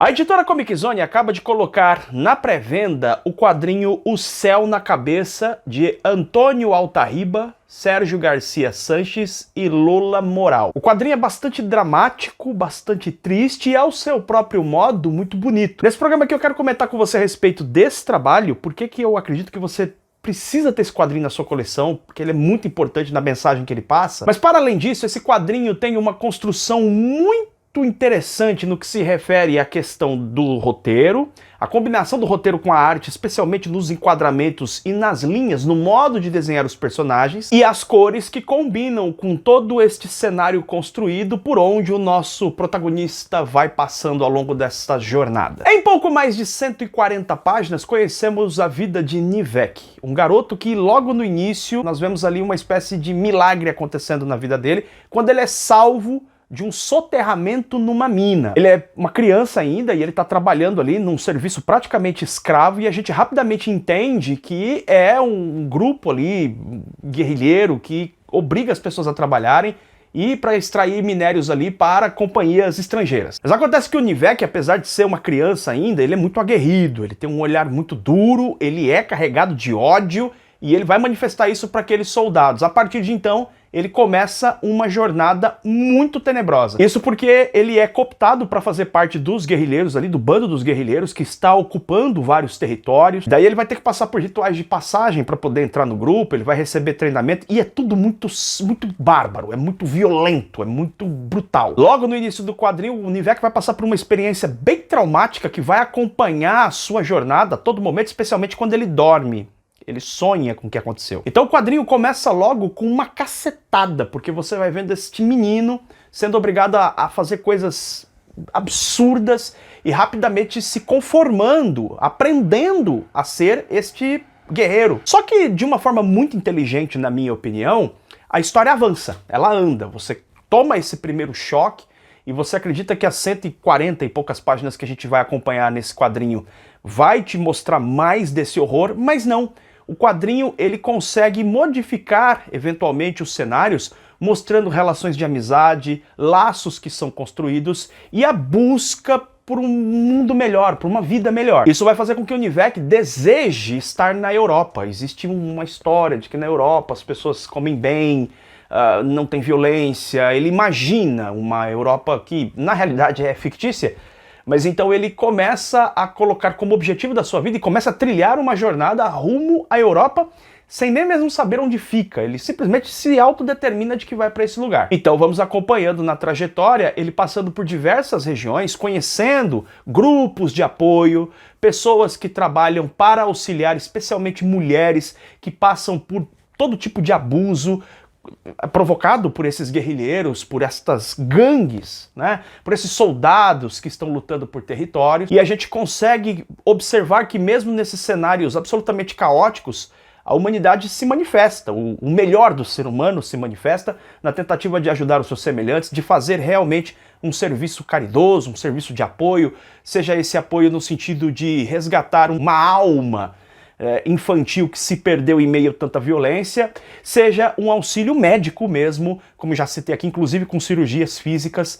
A editora Comic Zone acaba de colocar na pré-venda o quadrinho O Céu na Cabeça, de Antônio Altarriba, Sérgio Garcia Sanches e Lola Moral. O quadrinho é bastante dramático, bastante triste e, ao seu próprio modo, muito bonito. Nesse programa aqui eu quero comentar com você a respeito desse trabalho, porque que eu acredito que você precisa ter esse quadrinho na sua coleção, porque ele é muito importante na mensagem que ele passa. Mas para além disso, esse quadrinho tem uma construção muito interessante no que se refere à questão do roteiro, a combinação do roteiro com a arte, especialmente nos enquadramentos e nas linhas, no modo de desenhar os personagens, e as cores que combinam com todo este cenário construído por onde o nosso protagonista vai passando ao longo desta jornada. Em pouco mais de 140 páginas, conhecemos a vida de Nivek, um garoto que logo no início nós vemos ali uma espécie de milagre acontecendo na vida dele, quando ele é salvo de um soterramento numa mina. Ele é uma criança ainda e ele está trabalhando ali num serviço praticamente escravo, e a gente rapidamente entende que é um grupo ali guerrilheiro que obriga as pessoas a trabalharem e para extrair minérios ali para companhias estrangeiras. Mas acontece que o Nivek, apesar de ser uma criança ainda, ele é muito aguerrido, ele tem um olhar muito duro, ele é carregado de ódio e ele vai manifestar isso para aqueles soldados. A partir de então, ele começa uma jornada muito tenebrosa. Isso porque ele é cooptado para fazer parte dos guerrilheiros ali, do bando dos guerrilheiros que está ocupando vários territórios. Daí ele vai ter que passar por rituais de passagem para poder entrar no grupo, ele vai receber treinamento e é tudo muito bárbaro, é muito violento, é muito brutal. Logo no início do quadrinho, o Nivek vai passar por uma experiência bem traumática que vai acompanhar a sua jornada a todo momento, especialmente quando ele dorme. Ele sonha com o que aconteceu. Então o quadrinho começa logo com uma cacetada, porque você vai vendo este menino sendo obrigado a fazer coisas absurdas e rapidamente se conformando, aprendendo a ser este guerreiro. Só que de uma forma muito inteligente, na minha opinião, a história avança, ela anda. Você toma esse primeiro choque e você acredita que as 140 e poucas páginas que a gente vai acompanhar nesse quadrinho vai te mostrar mais desse horror, mas não. O quadrinho ele consegue modificar eventualmente os cenários, mostrando relações de amizade, laços que são construídos e a busca por um mundo melhor, por uma vida melhor. Isso vai fazer com que o Nivek deseje estar na Europa. Existe uma história de que na Europa as pessoas comem bem, não tem violência. Ele imagina uma Europa que na realidade é fictícia. Mas então ele começa a colocar como objetivo da sua vida e começa a trilhar uma jornada rumo à Europa sem nem mesmo saber onde fica. Ele simplesmente se autodetermina de que vai para esse lugar. Então vamos acompanhando na trajetória ele passando por diversas regiões, conhecendo grupos de apoio, pessoas que trabalham para auxiliar, especialmente mulheres que passam por todo tipo de abuso provocado por esses guerrilheiros, por estas gangues, né? Por esses soldados que estão lutando por territórios. E a gente consegue observar que mesmo nesses cenários absolutamente caóticos, a humanidade se manifesta, o melhor do ser humano se manifesta na tentativa de ajudar os seus semelhantes, de fazer realmente um serviço caridoso, um serviço de apoio, seja esse apoio no sentido de resgatar uma alma infantil que se perdeu em meio a tanta violência, seja um auxílio médico mesmo, como já citei aqui, inclusive com cirurgias físicas,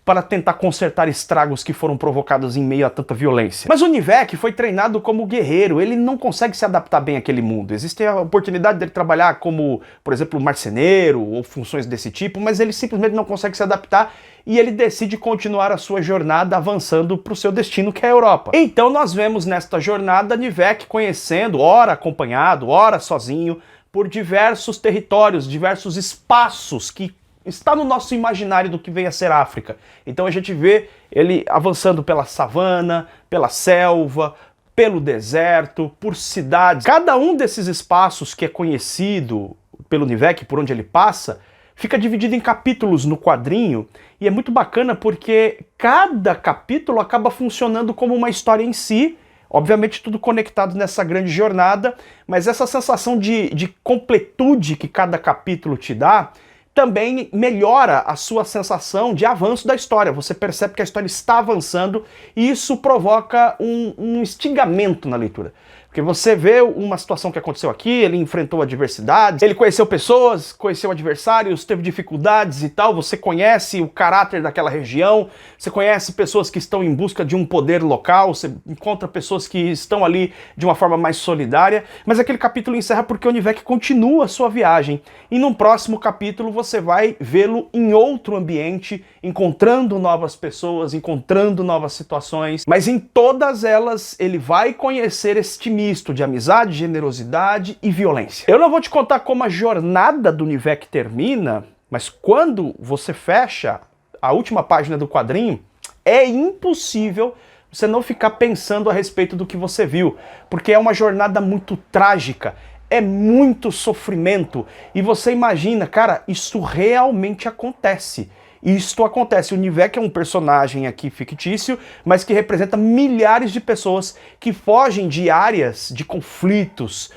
para tentar consertar estragos que foram provocados em meio a tanta violência. Mas o Nivek foi treinado como guerreiro, ele não consegue se adaptar bem àquele mundo. Existe a oportunidade dele trabalhar como, por exemplo, marceneiro ou funções desse tipo, mas ele simplesmente não consegue se adaptar e ele decide continuar a sua jornada avançando para o seu destino, que é a Europa. Então nós vemos nesta jornada Nivek conhecendo, ora acompanhado, ora sozinho, por diversos territórios, diversos espaços que está no nosso imaginário do que vem a ser a África. Então a gente vê ele avançando pela savana, pela selva, pelo deserto, por cidades. Cada um desses espaços que é conhecido pelo Nivek, por onde ele passa, fica dividido em capítulos no quadrinho, e é muito bacana porque cada capítulo acaba funcionando como uma história em si, obviamente tudo conectado nessa grande jornada, mas essa sensação de completude que cada capítulo te dá também melhora a sua sensação de avanço da história. Você percebe que a história está avançando e isso provoca um instigamento na leitura. Porque você vê uma situação que aconteceu aqui, ele enfrentou adversidades, ele conheceu pessoas, conheceu adversários, teve dificuldades e tal, você conhece o caráter daquela região, você conhece pessoas que estão em busca de um poder local, você encontra pessoas que estão ali de uma forma mais solidária, mas aquele capítulo encerra porque o Nivek continua a sua viagem, e num próximo capítulo você vai vê-lo em outro ambiente, encontrando novas pessoas, encontrando novas situações, mas em todas elas ele vai conhecer este misto de amizade, generosidade e violência. Eu não vou te contar como a jornada do Nivek termina, mas quando você fecha a última página do quadrinho, é impossível você não ficar pensando a respeito do que você viu, porque é uma jornada muito trágica, é muito sofrimento, e você imagina, cara, isso realmente acontece. Isto acontece. O Nivek é um personagem aqui fictício, mas que representa milhares de pessoas que fogem de áreas de conflitos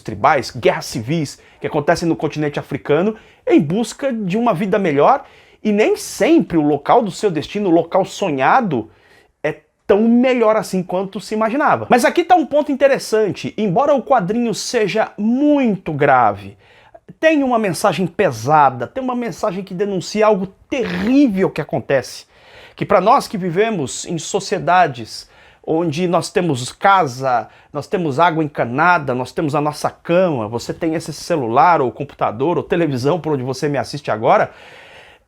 tribais, guerras civis, que acontecem no continente africano, em busca de uma vida melhor, e nem sempre o local do seu destino, o local sonhado, é tão melhor assim quanto se imaginava. Mas aqui está um ponto interessante. Embora o quadrinho seja muito grave, tem uma mensagem pesada, tem uma mensagem que denuncia algo terrível que acontece, que para nós que vivemos em sociedades onde nós temos casa, nós temos água encanada, nós temos a nossa cama, você tem esse celular ou computador ou televisão por onde você me assiste agora,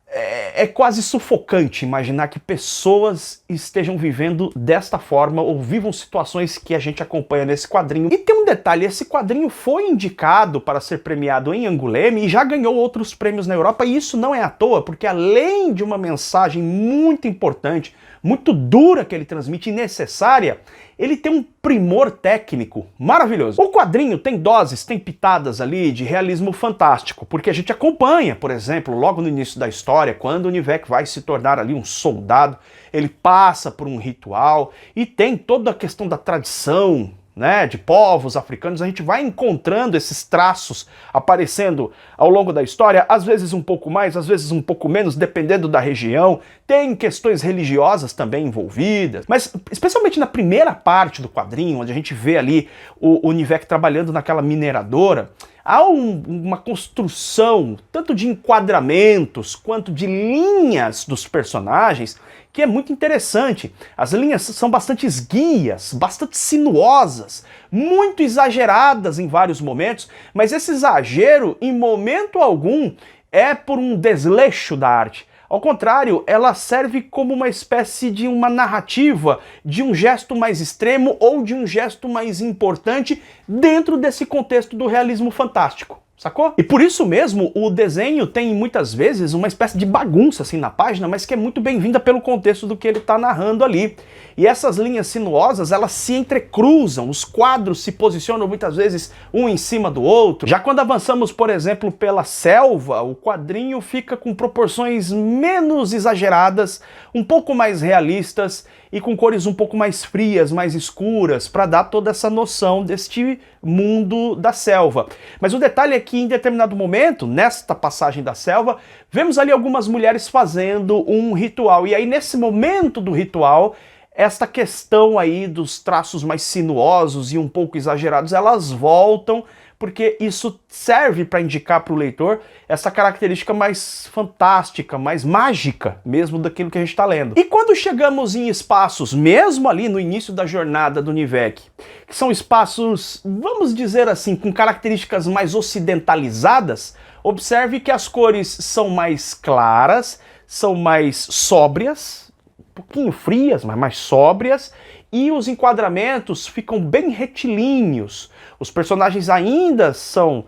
é quase sufocante imaginar que pessoas estejam vivendo desta forma ou vivam situações que a gente acompanha nesse quadrinho. E tem um detalhe, esse quadrinho foi indicado para ser premiado em Angoulême e já ganhou outros prêmios na Europa, e isso não é à toa, porque além de uma mensagem muito importante, muito dura que ele transmite e necessária, ele tem um primor técnico maravilhoso. O quadrinho tem doses, tem pitadas ali de realismo fantástico, porque a gente acompanha, por exemplo, logo no início da história, quando o Nivek vai se tornar ali um soldado, ele passa por um ritual e tem toda a questão da tradição, né, de povos africanos. A gente vai encontrando esses traços aparecendo ao longo da história, às vezes um pouco mais, às vezes um pouco menos, dependendo da região. Tem questões religiosas também envolvidas, mas especialmente na primeira parte do quadrinho, onde a gente vê ali o Nivek trabalhando naquela mineradora, há uma construção tanto de enquadramentos quanto de linhas dos personagens que é muito interessante. As linhas são bastante esguias, bastante sinuosas, muito exageradas em vários momentos, mas esse exagero, em momento algum, é por um desleixo da arte. Ao contrário, ela serve como uma espécie de uma narrativa, de um gesto mais extremo ou de um gesto mais importante dentro desse contexto do realismo fantástico. Sacou? E por isso mesmo o desenho tem muitas vezes uma espécie de bagunça assim na página, mas que é muito bem-vinda pelo contexto do que ele está narrando ali. E essas linhas sinuosas, elas se entrecruzam, os quadros se posicionam muitas vezes um em cima do outro. Já quando avançamos, por exemplo, pela selva, o quadrinho fica com proporções menos exageradas, um pouco mais realistas e com cores um pouco mais frias, mais escuras, para dar toda essa noção deste mundo da selva. Mas o detalhe é que em determinado momento, nesta passagem da selva, vemos ali algumas mulheres fazendo um ritual. E aí nesse momento do ritual, esta questão aí dos traços mais sinuosos e um pouco exagerados, elas voltam, porque isso serve para indicar para o leitor essa característica mais fantástica, mais mágica mesmo daquilo que a gente está lendo. E quando chegamos em espaços, mesmo ali no início da jornada do Nivek, que são espaços, vamos dizer assim, com características mais ocidentalizadas, observe que as cores são mais claras, são mais sóbrias, um pouquinho frias, mas mais sóbrias, e os enquadramentos ficam bem retilíneos. Os personagens ainda são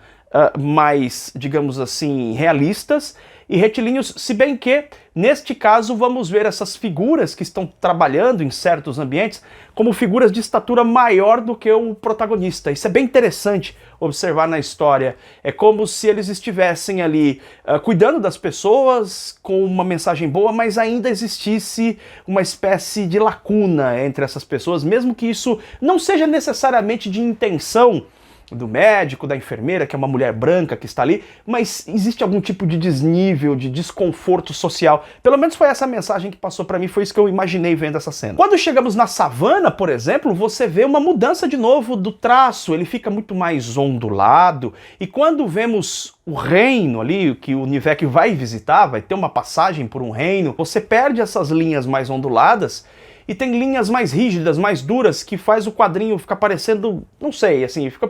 mais, digamos assim, realistas e retilíneos, se bem que, neste caso, vamos ver essas figuras que estão trabalhando em certos ambientes como figuras de estatura maior do que o protagonista. Isso é bem interessante observar na história. É como se eles estivessem ali cuidando das pessoas com uma mensagem boa, mas ainda existisse uma espécie de lacuna entre essas pessoas, mesmo que isso não seja necessariamente de intenção do médico, da enfermeira, que é uma mulher branca que está ali, mas existe algum tipo de desnível, de desconforto social. Pelo menos foi essa mensagem que passou para mim, foi isso que eu imaginei vendo essa cena. Quando chegamos na savana, por exemplo, você vê uma mudança de novo do traço, ele fica muito mais ondulado, e quando vemos o reino ali, que o Nivek vai visitar, vai ter uma passagem por um reino, você perde essas linhas mais onduladas, e tem linhas mais rígidas, mais duras, que faz o quadrinho ficar parecendo, não sei, assim, fica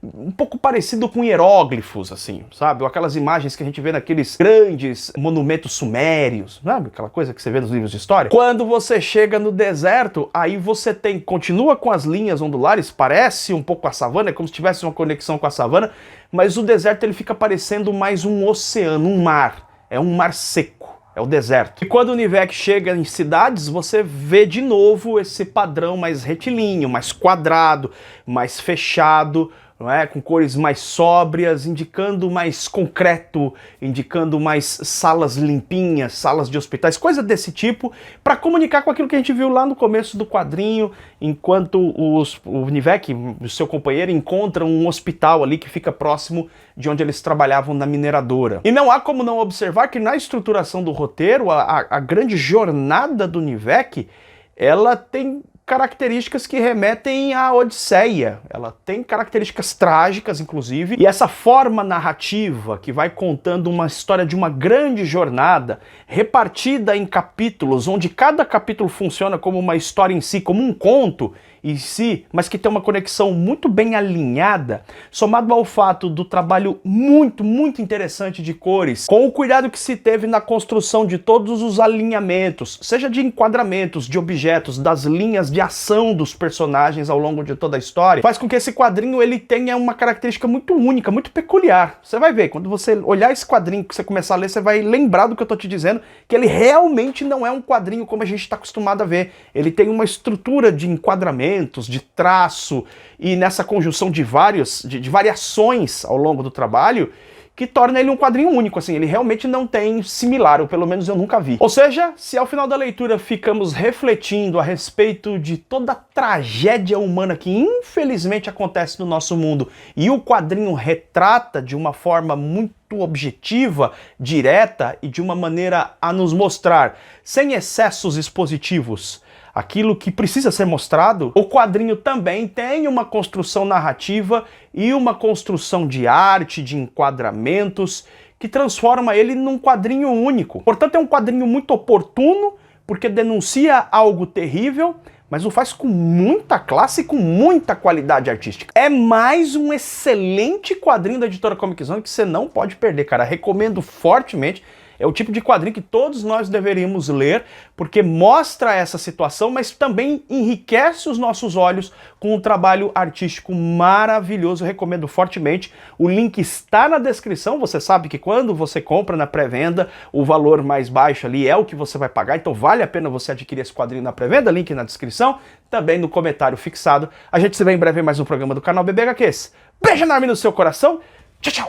um pouco parecido com hieróglifos, assim, sabe? Ou aquelas imagens que a gente vê naqueles grandes monumentos sumérios, sabe? Aquela coisa que você vê nos livros de história. Quando você chega no deserto, aí você continua com as linhas ondulares, parece um pouco a savana, é como se tivesse uma conexão com a savana, mas o deserto ele fica parecendo mais um oceano, um mar. É um mar seco. É o deserto. E quando o Nivek chega em cidades, você vê de novo esse padrão mais retilíneo, mais quadrado, mais fechado, não é? Com cores mais sóbrias, indicando mais concreto, indicando mais salas limpinhas, salas de hospitais, coisa desse tipo, para comunicar com aquilo que a gente viu lá no começo do quadrinho, enquanto o Nivek, o seu companheiro, encontra um hospital ali que fica próximo de onde eles trabalhavam na mineradora. E não há como não observar que na estruturação do roteiro, a grande jornada do Nivek, ela tem características que remetem à Odisseia. Ela tem características trágicas, inclusive, e essa forma narrativa que vai contando uma história de uma grande jornada, repartida em capítulos, onde cada capítulo funciona como uma história em si, como um conto em si, mas que tem uma conexão muito bem alinhada, somado ao fato do trabalho muito interessante de cores, com o cuidado que se teve na construção de todos os alinhamentos, seja de enquadramentos, de objetos, das linhas de ação dos personagens ao longo de toda a história, faz com que esse quadrinho ele tenha uma característica muito única, muito peculiar. Você vai ver, quando você olhar esse quadrinho, que você começar a ler, você vai lembrar do que eu tô te dizendo, que ele realmente não é um quadrinho como a gente está acostumado a ver. Ele tem uma estrutura de enquadramento, de traço, e nessa conjunção de variações ao longo do trabalho, que torna ele um quadrinho único, assim, ele realmente não tem similar, ou pelo menos eu nunca vi. Ou seja, se ao final da leitura ficamos refletindo a respeito de toda a tragédia humana que infelizmente acontece no nosso mundo, e o quadrinho retrata de uma forma muito objetiva, direta e de uma maneira a nos mostrar, sem excessos expositivos, aquilo que precisa ser mostrado, o quadrinho também tem uma construção narrativa e uma construção de arte, de enquadramentos, que transforma ele num quadrinho único. Portanto, é um quadrinho muito oportuno, porque denuncia algo terrível, mas o faz com muita classe e com muita qualidade artística. É mais um excelente quadrinho da editora Comic Zone que você não pode perder, cara. Recomendo fortemente. É o tipo de quadrinho que todos nós deveríamos ler, porque mostra essa situação, mas também enriquece os nossos olhos com um trabalho artístico maravilhoso. Eu recomendo fortemente. O link está na descrição. Você sabe que quando você compra na pré-venda, o valor mais baixo ali é o que você vai pagar, então vale a pena você adquirir esse quadrinho na pré-venda. Link na descrição, também no comentário fixado. A gente se vê em breve em mais um programa do canal BB HQs. Beijo enorme no seu coração. Tchau, tchau!